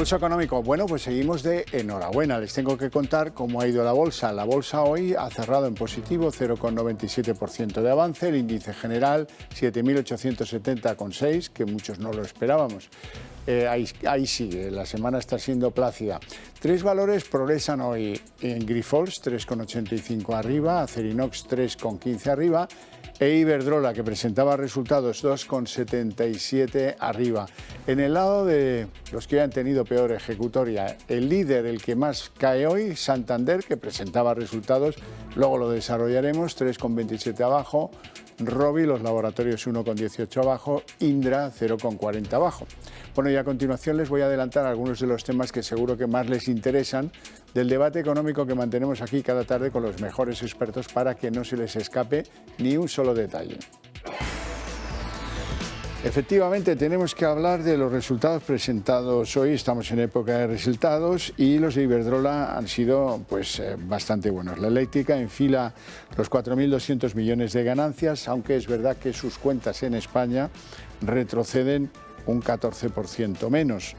Pulso económico. Bueno, pues seguimos de enhorabuena. Les tengo que contar cómo ha ido la bolsa. La bolsa hoy ha cerrado en positivo, 0,97% de avance. El índice general, 7.870,6, que muchos no lo esperábamos. Ahí sigue, la semana está siendo plácida. Tres valores progresan hoy en Grifols, 3,85 arriba, Acerinox 3,15 arriba e Iberdrola, que presentaba resultados 2,77 arriba. En el lado de los que han tenido peor ejecutoria, el líder, el que más cae hoy, Santander, que presentaba resultados, luego lo desarrollaremos, 3,27 abajo, Rovi, los laboratorios 1,18 abajo, Indra 0,40 abajo. Bueno, y a continuación les voy a adelantar algunos de los temas que seguro que más les interesan del debate económico que mantenemos aquí cada tarde con los mejores expertos para que no se les escape ni un solo detalle. Efectivamente, tenemos que hablar de los resultados presentados hoy. Estamos en época de resultados y los de Iberdrola han sido bastante buenos. La eléctrica enfila los 4.200 millones de ganancias, aunque es verdad que sus cuentas en España retroceden un 14% menos.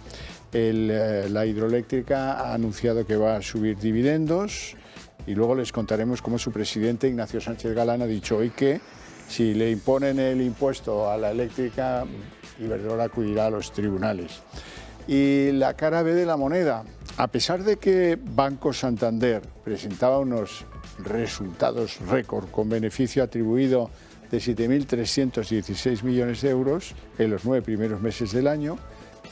La hidroeléctrica ha anunciado que va a subir dividendos y luego les contaremos cómo su presidente, Ignacio Sánchez Galán, ha dicho hoy que si le imponen el impuesto a la eléctrica, Iberdrola acudirá a los tribunales. Y la cara B de la moneda, a pesar de que Banco Santander presentaba unos resultados récord con beneficio atribuido de 7.316 millones de euros en los 9 primeros meses del año,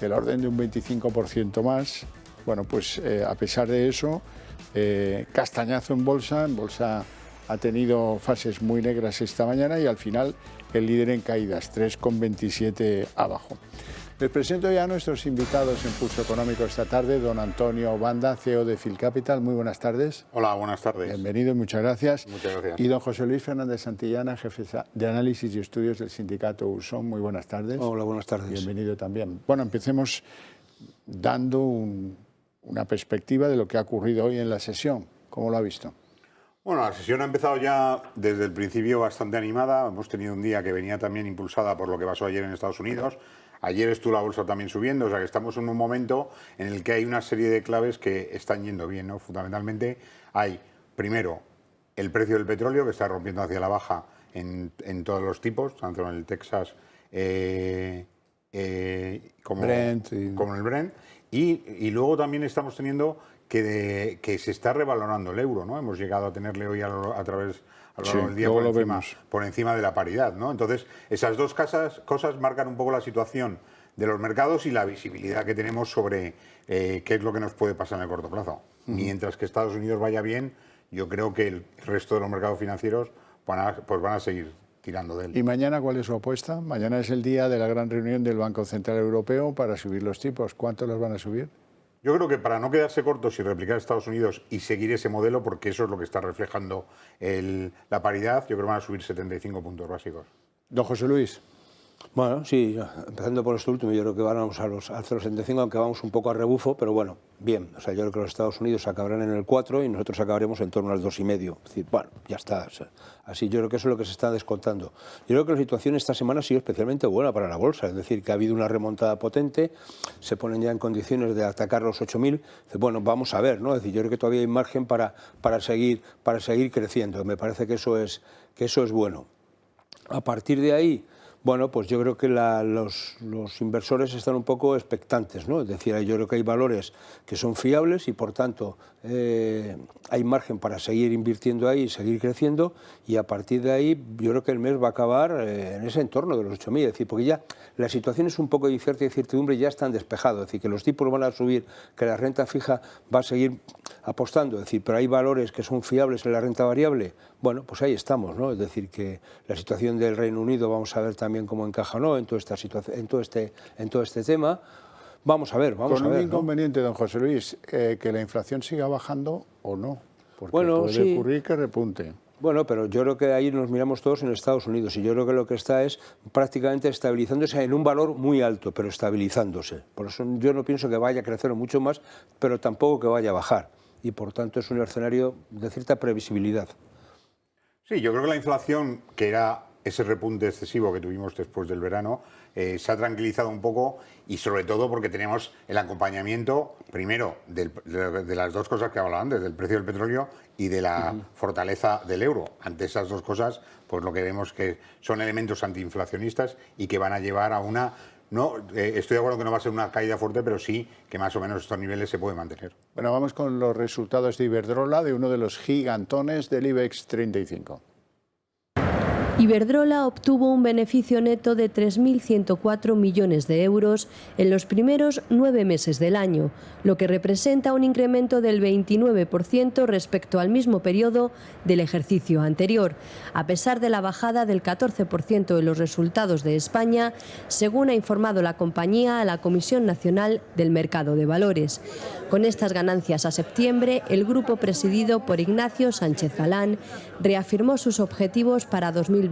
el orden de un 25% más. Bueno, pues a pesar de eso, castañazo en bolsa ha tenido fases muy negras esta mañana y al final el líder en caídas, 3,27 abajo. Les presento ya a nuestros invitados en Pulso Económico esta tarde, don Antonio Banda, CEO de Philcapital. Muy buenas tardes. Hola, buenas tardes. Bienvenido y muchas gracias. Muchas gracias. Y don José Luis Fernández Santillana, jefe de análisis y estudios del sindicato Usón. Muy buenas tardes. Hola, buenas tardes. Bienvenido también. Bueno, empecemos dando una perspectiva de lo que ha ocurrido hoy en la sesión. ¿Cómo lo ha visto? Bueno, la sesión ha empezado ya desde el principio bastante animada. Hemos tenido un día que venía también impulsada por lo que pasó ayer en Estados Unidos. Ayer estuvo la bolsa también subiendo, o sea que estamos en un momento en el que hay una serie de claves que están yendo bien, ¿no? Fundamentalmente hay, primero, el precio del petróleo que está rompiendo hacia la baja en todos los tipos, tanto en el Texas como el Brent. Y luego también estamos teniendo que se está revalorando el euro, ¿no? Hemos llegado a tenerle hoy a través del día por encima de la paridad, ¿no? Entonces, esas dos cosas marcan un poco la situación de los mercados y la visibilidad que tenemos sobre qué es lo que nos puede pasar en el corto plazo. Mientras que Estados Unidos vaya bien, yo creo que el resto de los mercados financieros van a seguir tirando de él. ¿Y mañana cuál es su apuesta? Mañana es el día de la gran reunión del Banco Central Europeo para subir los tipos. ¿Cuánto los van a subir? Yo creo que para no quedarse cortos y replicar Estados Unidos y seguir ese modelo, porque eso es lo que está reflejando la paridad, yo creo que van a subir 75 puntos básicos. Don José Luis. Bueno, sí, empezando por esto último, yo creo que vamos al 0,75, aunque vamos un poco a rebufo, pero bueno, bien. O sea, yo creo que los Estados Unidos acabarán en el 4 y nosotros acabaremos en torno al 2,5. Es decir, bueno, ya está. O sea, así yo creo que eso es lo que se está descontando. Yo creo que la situación esta semana ha sido especialmente buena para la bolsa, es decir, que ha habido una remontada potente, se ponen ya en condiciones de atacar los 8.000. Bueno, vamos a ver, ¿no? Es decir, yo creo que todavía hay margen para seguir creciendo. Me parece que eso es bueno. A partir de ahí, bueno, pues yo creo que los inversores están un poco expectantes, ¿no? Es decir, yo creo que hay valores que son fiables y, por tanto, hay margen para seguir invirtiendo ahí y seguir creciendo, y a partir de ahí yo creo que el mes va a acabar en ese entorno de los 8.000, es decir, porque ya la situación es un poco de incertidumbre, ya están despejados, es decir, que los tipos van a subir, que la renta fija va a seguir apostando, es decir, pero hay valores que son fiables en la renta variable. Bueno, pues ahí estamos, ¿no? Es decir, que la situación del Reino Unido, vamos a ver también cómo encaja o no en toda esta situación, en todo este tema. Vamos a ver, Con un inconveniente, ¿no? Don José Luis, que la inflación siga bajando o no, porque puede ocurrir que repunte. Bueno, pero yo creo que ahí nos miramos todos en Estados Unidos y yo creo que lo que está es prácticamente estabilizándose en un valor muy alto, pero estabilizándose. Por eso yo no pienso que vaya a crecer mucho más, pero tampoco que vaya a bajar. Y por tanto es un escenario de cierta previsibilidad. Sí, yo creo que la inflación, que era ese repunte excesivo que tuvimos después del verano se ha tranquilizado un poco, y sobre todo porque tenemos el acompañamiento, primero, de las dos cosas que hablaba antes, del precio del petróleo y de la fortaleza del euro. Ante esas dos cosas, pues lo que vemos que son elementos antiinflacionistas y que van a llevar a una... No, estoy de acuerdo que no va a ser una caída fuerte, pero sí que más o menos estos niveles se pueden mantener. Bueno, vamos con los resultados de Iberdrola, de uno de los gigantones del IBEX 35. Iberdrola obtuvo un beneficio neto de 3.104 millones de euros en los primeros 9 meses del año, lo que representa un incremento del 29% respecto al mismo periodo del ejercicio anterior, a pesar de la bajada del 14% en los resultados de España, según ha informado la compañía a la Comisión Nacional del Mercado de Valores. Con estas ganancias a septiembre, el grupo presidido por Ignacio Sánchez Galán reafirmó sus objetivos para 2022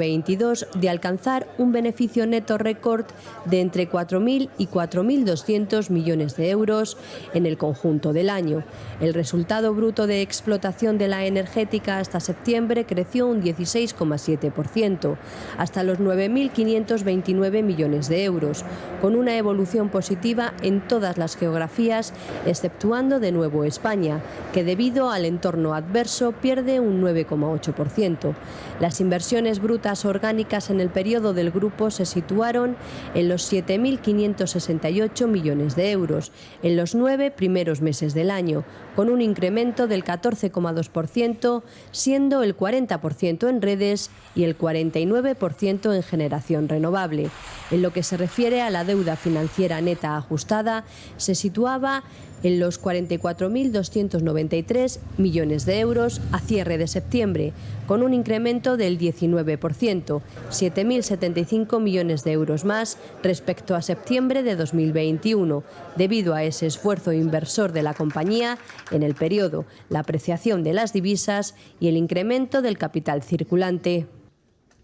de alcanzar un beneficio neto récord de entre 4.000 y 4.200 millones de euros en el conjunto del año. El resultado bruto de explotación de la energética hasta septiembre creció un 16,7%, hasta los 9.529 millones de euros, con una evolución positiva en todas las geografías, exceptuando de nuevo España, que debido al entorno adverso pierde un 9,8%. Las inversiones brutas orgánicas en el periodo del grupo se situaron en los 7.568 millones de euros en los 9 primeros meses del año, con un incremento del 14,2%, siendo el 40% en redes y el 49% en generación renovable. En lo que se refiere a la deuda financiera neta ajustada, se situaba en los 44.293 millones de euros a cierre de septiembre, con un incremento del 19%, 7.075 millones de euros más respecto a septiembre de 2021, debido a ese esfuerzo inversor de la compañía en el periodo, la apreciación de las divisas y el incremento del capital circulante.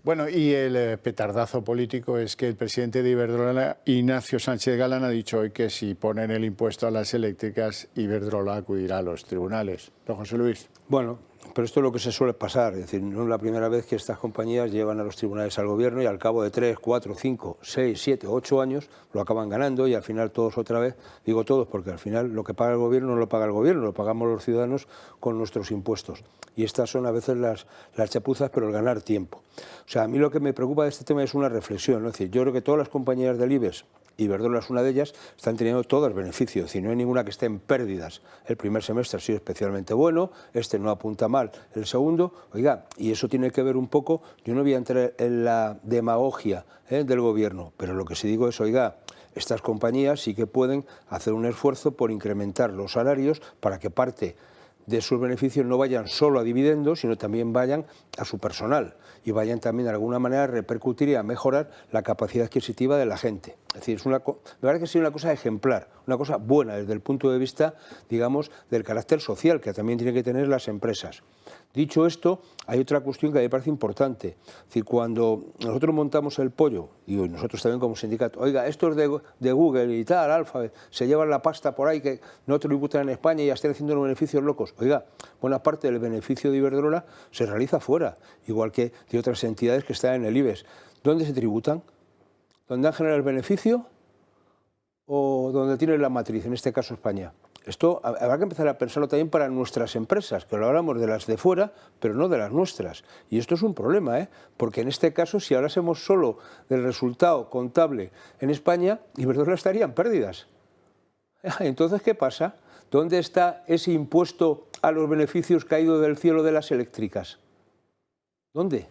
Bueno, y el petardazo político es que el presidente de Iberdrola, Ignacio Sánchez Galán, ha dicho hoy que si ponen el impuesto a las eléctricas, Iberdrola acudirá a los tribunales. Don José Luis. Bueno, pero esto es lo que se suele pasar, es decir, no es la primera vez que estas compañías llevan a los tribunales al gobierno y al cabo de 3, 4, 5, 6, 7, 8 años lo acaban ganando y al final todos otra vez, digo todos porque al final lo que paga el gobierno no lo paga el gobierno, lo pagamos los ciudadanos con nuestros impuestos. Y estas son a veces las chapuzas, pero el ganar tiempo. O sea, a mí lo que me preocupa de este tema es una reflexión, ¿no? Es decir, yo creo que todas las compañías del IBEX, Iberdrola es una de ellas, están teniendo todos beneficios, es decir, no hay ninguna que esté en pérdidas. El primer semestre ha sido especialmente bueno, este no apunta mal, el segundo, oiga, y eso tiene que ver un poco, yo no voy a entrar en la demagogia del gobierno, pero lo que sí digo es, oiga, estas compañías sí que pueden hacer un esfuerzo por incrementar los salarios para que parte de sus beneficios no vayan solo a dividendos, sino también vayan a su personal y vayan también de alguna manera a repercutir y a mejorar la capacidad adquisitiva de la gente. Es decir, me parece que es una cosa ejemplar, una cosa buena desde el punto de vista, digamos, del carácter social que también tienen que tener las empresas. Dicho esto, hay otra cuestión que a mí me parece importante. Es decir, cuando nosotros montamos el pollo, digo, y nosotros también como sindicato, oiga, estos de Google y tal, Alphabet, se llevan la pasta por ahí que no tributan en España y ya están haciendo los beneficios locos. Oiga, buena parte del beneficio de Iberdrola se realiza fuera, igual que de otras entidades que están en el IBEX. ¿Dónde se tributan? ¿Dónde han generado el beneficio? ¿O dónde tienen la matriz, en este caso España? Esto habrá que empezar a pensarlo también para nuestras empresas, que lo hablamos de las de fuera, pero no de las nuestras. Y esto es un problema, porque en este caso, si hablásemos solo del resultado contable en España, Iberdrola estaría en pérdidas. Entonces, ¿qué pasa? ¿Dónde está ese impuesto a los beneficios caído del cielo de las eléctricas? ¿Dónde?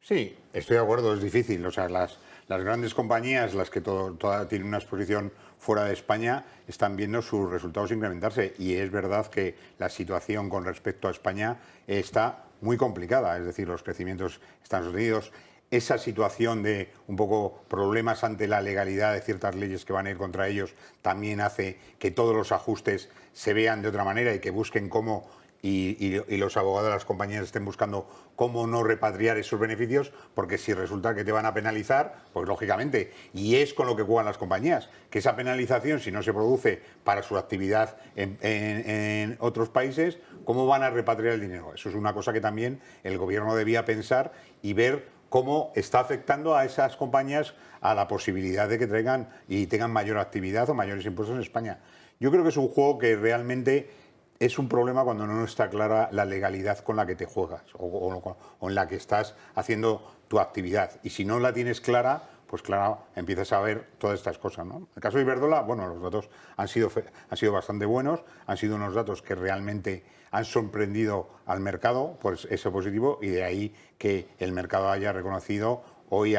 Sí, estoy de acuerdo, es difícil. O sea, las grandes compañías, las que todas tienen una exposición fuera de España, están viendo sus resultados incrementarse. Y es verdad que la situación con respecto a España está muy complicada. Es decir, los crecimientos están sostenidos. Esa situación de un poco problemas ante la legalidad de ciertas leyes que van a ir contra ellos también hace que todos los ajustes se vean de otra manera y que busquen cómo, y los abogados de las compañías estén buscando cómo no repatriar esos beneficios, porque si resulta que te van a penalizar, pues lógicamente, y es con lo que juegan las compañías, que esa penalización, si no se produce para su actividad en otros países, ¿cómo van a repatriar el dinero? Eso es una cosa que también el gobierno debía pensar y ver cómo está afectando a esas compañías a la posibilidad de que traigan y tengan mayor actividad o mayores impuestos en España. Yo creo que es un juego que realmente es un problema cuando no está clara la legalidad con la que te juegas o en la que estás haciendo tu actividad. Y si no la tienes clara, pues claro, empiezas a ver todas estas cosas, ¿no? En el caso de Iberdrola, bueno, los datos han sido bastante buenos, han sido unos datos que realmente han sorprendido al mercado por ese positivo y de ahí que el mercado haya reconocido hoy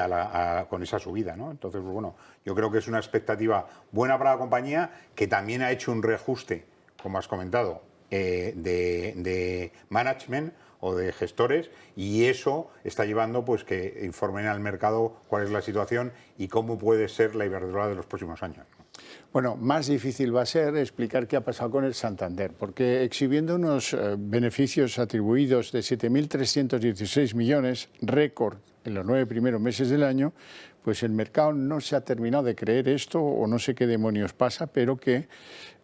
con esa subida, ¿no? Entonces, pues bueno, yo creo que es una expectativa buena para la compañía, que también ha hecho un reajuste, como has comentado, de management o de gestores, y eso está llevando pues que informen al mercado cuál es la situación y cómo puede ser la Iberdrola de los próximos años. Bueno, más difícil va a ser explicar qué ha pasado con el Santander, porque exhibiendo unos beneficios atribuidos de 7.316 millones, récord en los 9 primeros meses del año, pues el mercado no se ha terminado de creer esto, o no sé qué demonios pasa, pero que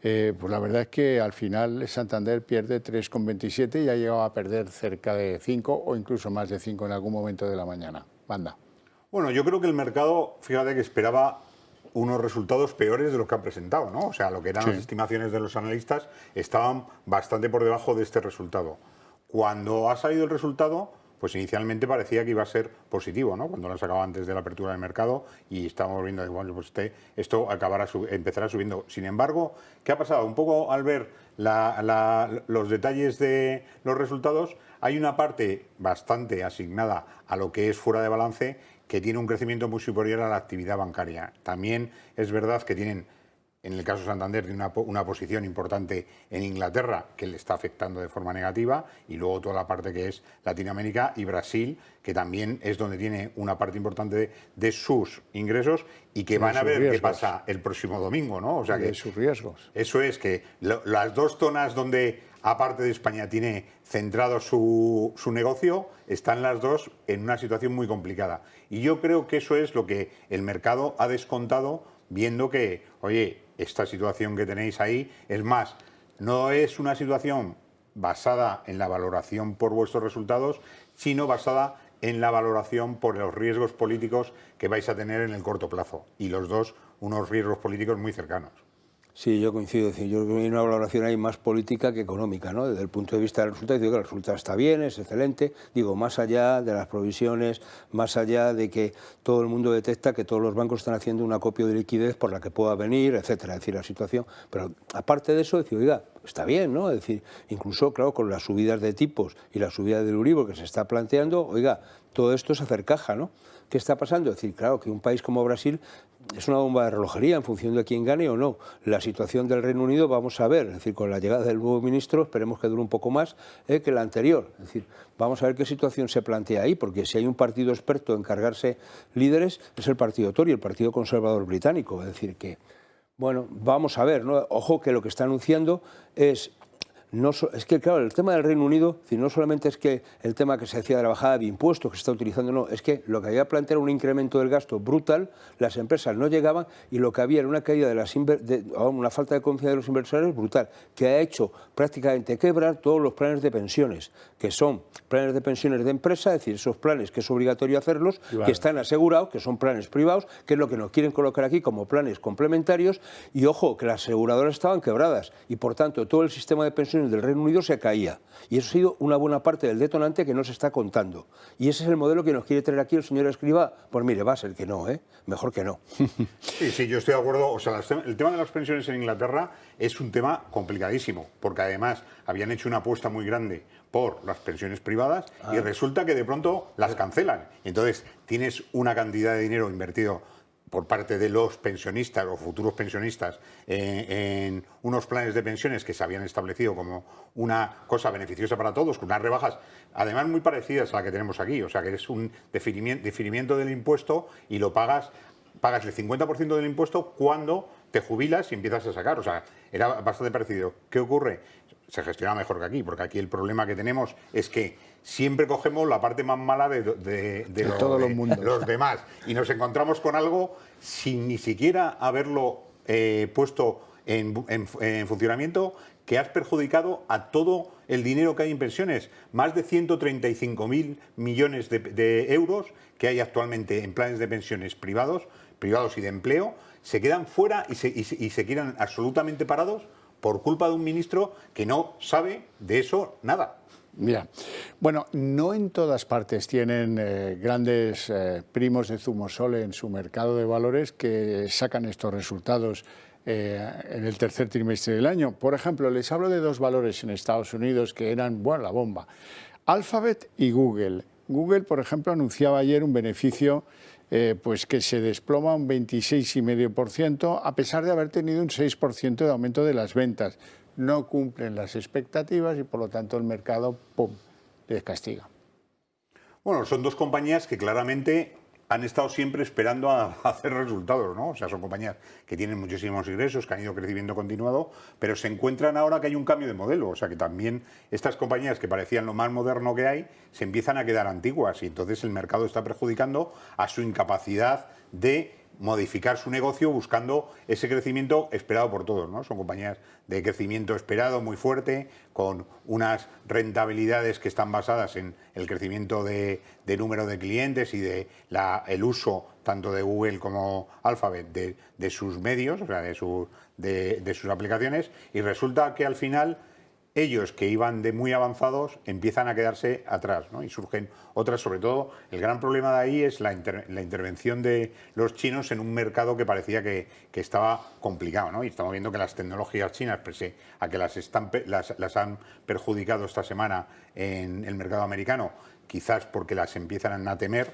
pues la verdad es que al final Santander pierde 3,27 y ha llegado a perder cerca de 5 o incluso más de 5 en algún momento de la mañana. Banda. Bueno, yo creo que el mercado, fíjate que esperaba unos resultados peores de los que han presentado, ¿no? O sea, lo que eran las estimaciones de los analistas estaban bastante por debajo de este resultado. Cuando ha salido el resultado, pues inicialmente parecía que iba a ser positivo, ¿no? Cuando lo sacaba antes de la apertura del mercado y estábamos viendo, bueno, pues esto empezará subiendo. Sin embargo, ¿qué ha pasado? Un poco al ver los detalles de los resultados, hay una parte bastante asignada a lo que es fuera de balance que tiene un crecimiento muy superior a la actividad bancaria. También es verdad que tienen, en el caso de Santander, tiene una posición importante en Inglaterra que le está afectando de forma negativa, y luego toda la parte que es Latinoamérica y Brasil, que también es donde tiene una parte importante de sus ingresos y que van a ver qué pasa el próximo domingo, ¿no? O sea, de sus riesgos. Eso es, que las dos zonas donde, aparte de España, tiene centrado su negocio, están las dos en una situación muy complicada. Y yo creo que eso es lo que el mercado ha descontado, viendo que, oye, esta situación que tenéis ahí, es más, no es una situación basada en la valoración por vuestros resultados, sino basada en la valoración por los riesgos políticos que vais a tener en el corto plazo. Y los dos, unos riesgos políticos muy cercanos. Sí, yo coincido. Es decir, yo creo que hay una valoración ahí más política que económica, ¿no? Desde el punto de vista del resultado, digo que el resultado está bien, es excelente. Digo, más allá de las provisiones, más allá de que todo el mundo detecta que todos los bancos están haciendo un acopio de liquidez por la que pueda venir, etcétera. Es decir, la situación. Pero aparte de eso, decir, oiga, está bien, ¿no? Es decir, incluso, claro, con las subidas de tipos y la subida del Euribor que se está planteando, oiga, todo esto es hacer caja, ¿no? ¿Qué está pasando? Es decir, claro, que un país como Brasil es una bomba de relojería en función de quién gane o no. La situación del Reino Unido, vamos a ver, es decir, con la llegada del nuevo ministro, esperemos que dure un poco más que la anterior. Es decir, vamos a ver qué situación se plantea ahí, porque si hay un partido experto en cargarse líderes, es el partido Tory, el Partido Conservador Británico. Es decir, que, bueno, vamos a ver, ¿no? Ojo que lo que está anunciando es... es que, claro, el tema del Reino Unido, no solamente es que el tema que se decía de la bajada de impuestos que se está utilizando, no, es que lo que había planteado era un incremento del gasto brutal, las empresas no llegaban y lo que había era una caída una falta de confianza de los inversores brutal, que ha hecho prácticamente quebrar todos los planes de pensiones, que son planes de pensiones de empresa, es decir, esos planes que es obligatorio hacerlos, que están asegurados, que son planes privados, que es lo que nos quieren colocar aquí como planes complementarios, y ojo, que las aseguradoras estaban quebradas y por tanto todo el sistema de pensiones del Reino Unido se caía. Y eso ha sido una buena parte del detonante que no se está contando. Y ese es el modelo que nos quiere traer aquí el señor Escrivá. Pues mire, va a ser que no, mejor que no. Sí, yo estoy de acuerdo. O sea, el tema de las pensiones en Inglaterra es un tema complicadísimo, porque además habían hecho una apuesta muy grande por las pensiones privadas y resulta que de pronto las cancelan. Entonces tienes una cantidad de dinero invertido por parte de los pensionistas o futuros pensionistas en unos planes de pensiones que se habían establecido como una cosa beneficiosa para todos, con unas rebajas además muy parecidas a la que tenemos aquí. O sea, que es un deferimiento del impuesto y lo pagas el 50% del impuesto cuando te jubilas y empiezas a sacar. O sea, era bastante parecido. ¿Qué ocurre? Se gestiona mejor que aquí, porque aquí el problema que tenemos es que siempre cogemos la parte más mala de los demás y nos encontramos con algo sin ni siquiera haberlo puesto en funcionamiento, que has perjudicado a todo el dinero que hay en pensiones. Más de 135.000 millones de euros que hay actualmente en planes de pensiones privados y de empleo, se quedan fuera y se quedan absolutamente parados por culpa de un ministro que no sabe de eso nada. Ya. Bueno, no en todas partes tienen grandes primos de Zumosol en su mercado de valores que sacan estos resultados en el tercer trimestre del año. Por ejemplo, les hablo de dos valores en Estados Unidos que eran, bueno, la bomba. Alphabet y Google. Google, por ejemplo, anunciaba ayer un beneficio pues que se desploma un 26,5%, a pesar de haber tenido un 6% de aumento de las ventas. No cumplen las expectativas y, por lo tanto, el mercado, ¡pum!, les castiga. Bueno, son dos compañías que claramente han estado siempre esperando a hacer resultados, ¿no? O sea, son compañías que tienen muchísimos ingresos, que han ido crecimiento continuado, pero se encuentran ahora que hay un cambio de modelo. O sea, que también estas compañías que parecían lo más moderno que hay, se empiezan a quedar antiguas y entonces el mercado está perjudicando a su incapacidad de modificar su negocio buscando ese crecimiento esperado por todos, ¿no? Son compañías de crecimiento esperado muy fuerte, con unas rentabilidades que están basadas en el crecimiento de número de clientes y de el uso tanto de Google como Alphabet de sus medios, o sea, de sus aplicaciones, y resulta que al final ellos que iban de muy avanzados empiezan a quedarse atrás, ¿no? Y surgen otras, sobre todo el gran problema de ahí es la intervención de los chinos en un mercado que parecía que estaba complicado, ¿no? Y estamos viendo que las tecnologías chinas, pese a que las han perjudicado esta semana en el mercado americano, quizás porque las empiezan a temer,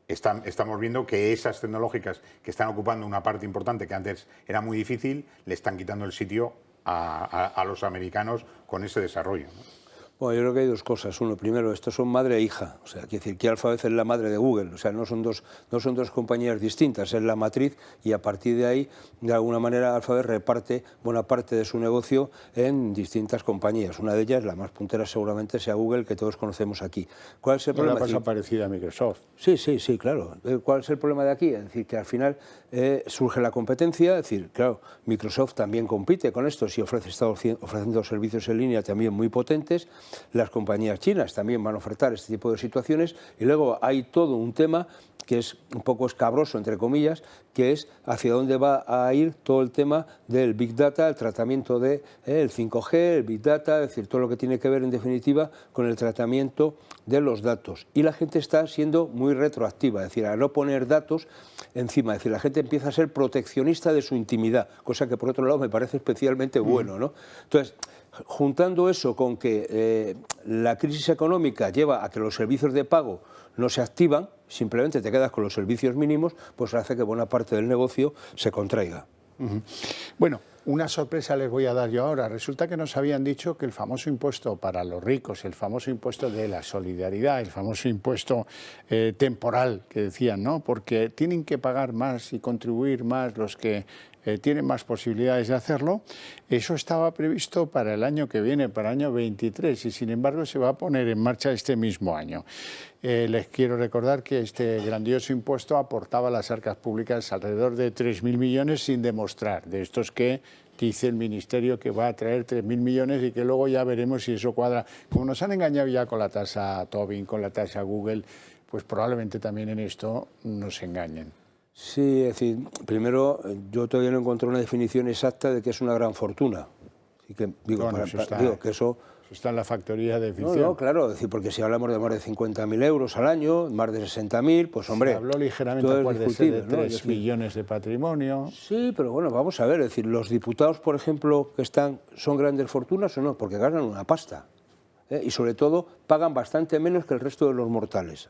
estamos viendo que esas tecnológicas que están ocupando una parte importante que antes era muy difícil, le están quitando el sitio a los americanos con ese desarrollo, ¿no? Bueno, yo creo que hay dos cosas. Uno, primero, estos son madre e hija. O sea, quiere decir que Alphabet es la madre de Google. O sea, no son dos compañías distintas, es la matriz y a partir de ahí, de alguna manera, Alphabet reparte buena parte de su negocio en distintas compañías. Una de ellas, la más puntera seguramente, sea Google, que todos conocemos aquí. ¿Cuál es el problema? Una cosa parecida a Microsoft. Sí, claro. ¿Cuál es el problema de aquí? Es decir, que al final surge la competencia, es decir, claro, Microsoft también compite con esto, si está ofreciendo servicios en línea también muy potentes. Las compañías chinas también van a ofertar este tipo de situaciones y luego hay todo un tema que es un poco escabroso, entre comillas, que es hacia dónde va a ir todo el tema del Big Data, el tratamiento del 5G, el Big Data, es decir, todo lo que tiene que ver, en definitiva, con el tratamiento de los datos. Y la gente está siendo muy retroactiva, es decir, a no poner datos encima, es decir, la gente empieza a ser proteccionista de su intimidad, cosa que, por otro lado, me parece especialmente bueno, ¿no? Entonces, juntando eso con que la crisis económica lleva a que los servicios de pago no se activan, simplemente te quedas con los servicios mínimos, pues hace que buena parte del negocio se contraiga. Bueno, una sorpresa les voy a dar yo ahora. Resulta que nos habían dicho que el famoso impuesto para los ricos, el famoso impuesto de la solidaridad, el famoso impuesto temporal que decían, ¿no? Porque tienen que pagar más y contribuir más los que tienen más posibilidades de hacerlo. Eso estaba previsto para el año que viene, para el año 23, y sin embargo se va a poner en marcha este mismo año. Les quiero recordar que este grandioso impuesto aportaba a las arcas públicas alrededor de 3.000 millones sin demostrar, de estos que dice el Ministerio que va a traer 3.000 millones y que luego ya veremos si eso cuadra. Como nos han engañado ya con la tasa Tobin, con la tasa Google, pues probablemente también en esto nos engañen. Sí, es decir, primero, yo todavía no encontré una definición exacta de qué es una gran fortuna. Así que digo, bueno, digo que eso está en la factoría de ficción. No, claro, es decir, porque si hablamos de más de 50.000 euros al año, más de 60.000, pues hombre... Se habló ligeramente, acuérdese, de 3 millones de patrimonio. Sí, pero bueno, vamos a ver, es decir, los diputados, por ejemplo, que ¿son grandes fortunas o no? Porque ganan una pasta. Y sobre todo, pagan bastante menos que el resto de los mortales.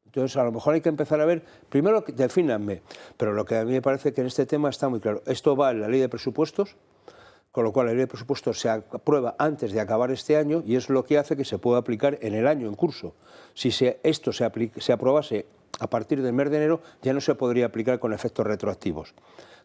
Entonces, a lo mejor hay que empezar a ver, primero, defínanme, pero lo que a mí me parece que en este tema está muy claro. Esto va en la ley de presupuestos, con lo cual la ley de presupuestos se aprueba antes de acabar este año y es lo que hace que se pueda aplicar en el año en curso. Si esto se aprobase a partir del mes de enero, ya no se podría aplicar con efectos retroactivos.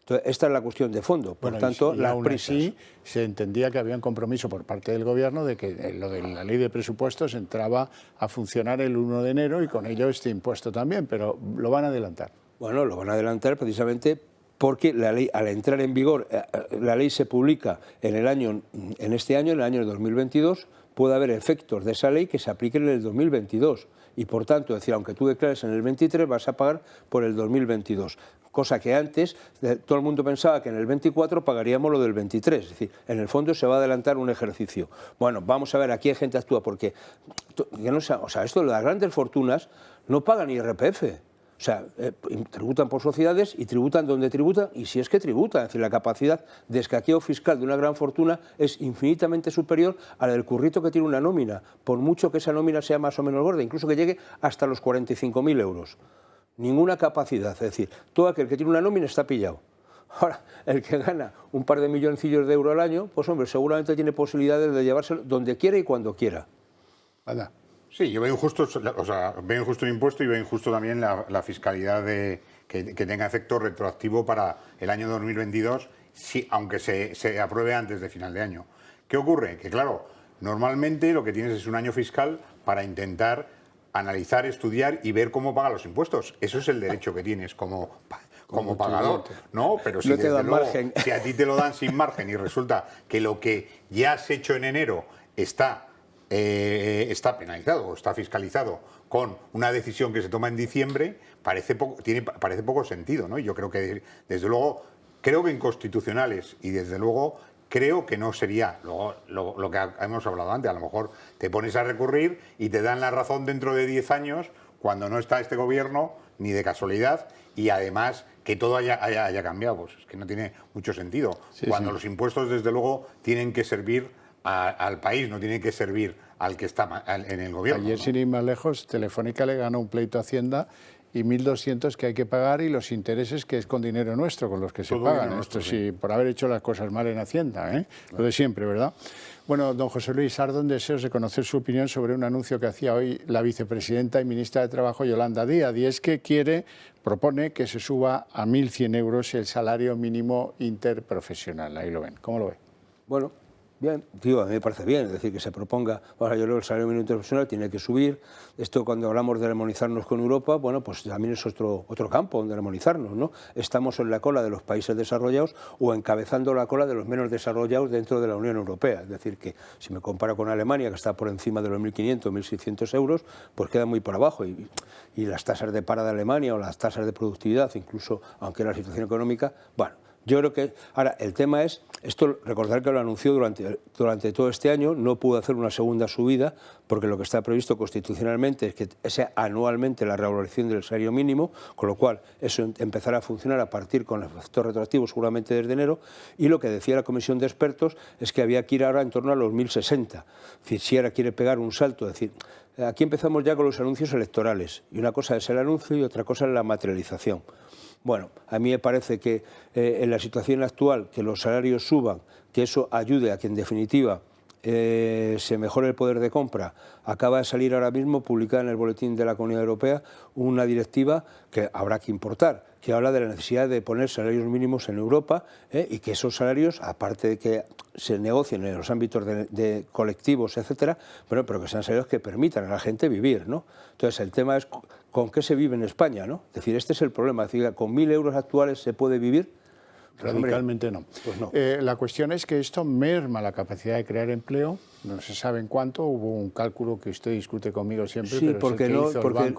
Entonces, esta es la cuestión de fondo. Por tanto, las prisas. Sí, se entendía que había un compromiso por parte del Gobierno de que lo de la ley de presupuestos entraba a funcionar el 1 de enero y con ello este impuesto también, pero lo van a adelantar. Bueno, lo van a adelantar precisamente porque la ley, al entrar en vigor, la ley se publica en este año, en el año 2022, puede haber efectos de esa ley que se apliquen en el 2022. Y por tanto, es decir, aunque tú declares en el 23, vas a pagar por el 2022. Cosa que antes todo el mundo pensaba que en el 24 pagaríamos lo del 23. Es decir, en el fondo se va a adelantar un ejercicio. Bueno, vamos a ver, aquí hay gente que actúa porque, esto de las grandes fortunas no pagan IRPF. O sea, tributan por sociedades y tributan donde tributan, y si es que tributan. Es decir, la capacidad de escaqueo fiscal de una gran fortuna es infinitamente superior a la del currito que tiene una nómina, por mucho que esa nómina sea más o menos gorda, incluso que llegue hasta los 45.000 euros. Ninguna capacidad, es decir, todo aquel que tiene una nómina está pillado. Ahora, el que gana un par de milloncillos de euros al año, pues hombre, seguramente tiene posibilidades de llevárselo donde quiera y cuando quiera. Anda. Sí, yo veo injusto, veo injusto el impuesto y veo injusto también la fiscalidad que tenga efecto retroactivo para el año 2022, aunque se apruebe antes de final de año. ¿Qué ocurre? Que claro, normalmente lo que tienes es un año fiscal para intentar analizar, estudiar y ver cómo pagan los impuestos. Eso es el derecho que tienes como pagador, ¿no? Pero si, no te dan luego, margen. Si a ti te lo dan sin margen y resulta que lo que ya has hecho en enero está penalizado o está fiscalizado con una decisión que se toma en diciembre, parece poco sentido, ¿no? Y yo creo que, desde luego, creo que inconstitucionales y desde luego creo que no sería lo que hemos hablado antes. A lo mejor te pones a recurrir y te dan la razón dentro de 10 años cuando no está este gobierno ni de casualidad, y además que todo haya cambiado. Pues es que no tiene mucho sentido. Sí, cuando los impuestos, desde luego, tienen que servir al país, no tiene que servir al que está en el gobierno. Ayer, sin ir más lejos, Telefónica le ganó un pleito a Hacienda y 1.200 que hay que pagar, y los intereses que es con dinero nuestro, con los que se pagan. Esto sí, por haber hecho las cosas mal en Hacienda, ¿eh? Lo de siempre, ¿verdad? Bueno, don José Luis Sardón, deseos de conocer su opinión sobre un anuncio que hacía hoy la vicepresidenta y ministra de Trabajo, Yolanda Díaz, y es que propone que se suba a 1.100 euros el salario mínimo interprofesional. Ahí lo ven. ¿Cómo lo ve? Bueno, bien, a mí me parece bien, es decir, que se proponga, ahora yo creo que el salario mínimo interprofesional tiene que subir. Esto, cuando hablamos de armonizarnos con Europa, bueno, pues también es otro campo donde armonizarnos, ¿no? Estamos en la cola de los países desarrollados o encabezando la cola de los menos desarrollados dentro de la Unión Europea. Es decir, que si me comparo con Alemania, que está por encima de los 1.500, 1.600 euros, pues queda muy por abajo. Y las tasas de paro de Alemania o las tasas de productividad, incluso aunque la situación económica, bueno, yo creo que ahora el tema es, esto recordar que lo anunció durante todo este año, no pudo hacer una segunda subida porque lo que está previsto constitucionalmente es que sea anualmente la revalorización del salario mínimo, con lo cual eso empezará a funcionar a partir con efectos retroactivos seguramente desde enero, y lo que decía la comisión de expertos es que había que ir ahora en torno a los 1.060, es decir, si ahora quiere pegar un salto, es decir, aquí empezamos ya con los anuncios electorales, y una cosa es el anuncio y otra cosa es la materialización. Bueno, a mí me parece que en la situación actual, que los salarios suban, que eso ayude a que, en definitiva, se mejore el poder de compra. Acaba de salir ahora mismo, publicada en el Boletín de la Comunidad Europea, una directiva que habrá que importar, que habla de la necesidad de poner salarios mínimos en Europa, y que esos salarios, aparte de que se negocien en los ámbitos de colectivos, etcétera, pero que sean salarios que permitan a la gente vivir, ¿no? Entonces, el tema es con qué se vive en España, ¿no? Es decir, este es el problema. Es decir, ¿con 1.000 euros actuales se puede vivir? Radicalmente no. Pues no. La cuestión es que esto merma la capacidad de crear empleo. No se sabe en cuánto. Hubo un cálculo que usted discute conmigo siempre. Sí, pero porque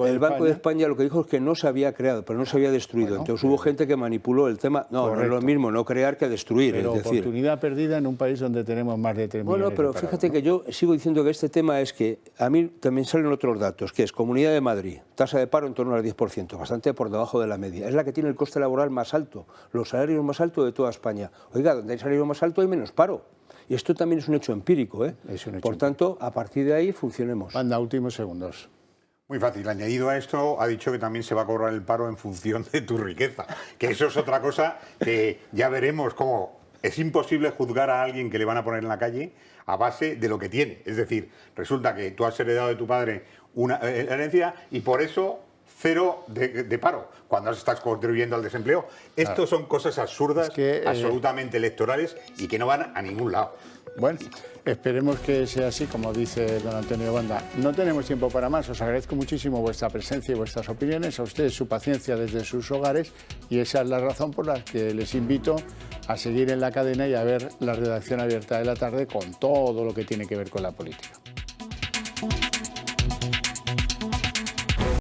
el Banco de España lo que dijo es que no se había creado, pero no se había destruido. Bueno, entonces hubo gente que manipuló el tema. No, correcto. No es lo mismo no crear que destruir. Pero es decir, oportunidad perdida en un país donde tenemos más de 3 millones. Bueno, pero fíjate que yo sigo diciendo que este tema es que a mí también salen otros datos, que es Comunidad de Madrid, tasa de paro en torno al 10%, bastante por debajo de la media. Es la que tiene el coste laboral más alto, los salarios más altos de toda España. Oiga, donde hay salario más alto hay menos paro. Y esto también es un hecho empírico, ¿eh? Es un hecho por tanto, a partir de ahí funcionemos. Anda, últimos segundos. Muy fácil. Añadido a esto, ha dicho que también se va a cobrar el paro en función de tu riqueza. Que eso es otra cosa que ya veremos cómo es imposible juzgar a alguien que le van a poner en la calle a base de lo que tiene. Es decir, resulta que tú has heredado de tu padre una herencia y por eso cero de paro, cuando estás contribuyendo al desempleo. Estos son cosas absurdas, absolutamente electorales y que no van a ningún lado. Bueno, esperemos que sea así, como dice don Antonio Banda. No tenemos tiempo para más. Os agradezco muchísimo vuestra presencia y vuestras opiniones, a ustedes su paciencia desde sus hogares, y esa es la razón por la que les invito a seguir en la cadena y a ver la redacción abierta de la tarde con todo lo que tiene que ver con la política.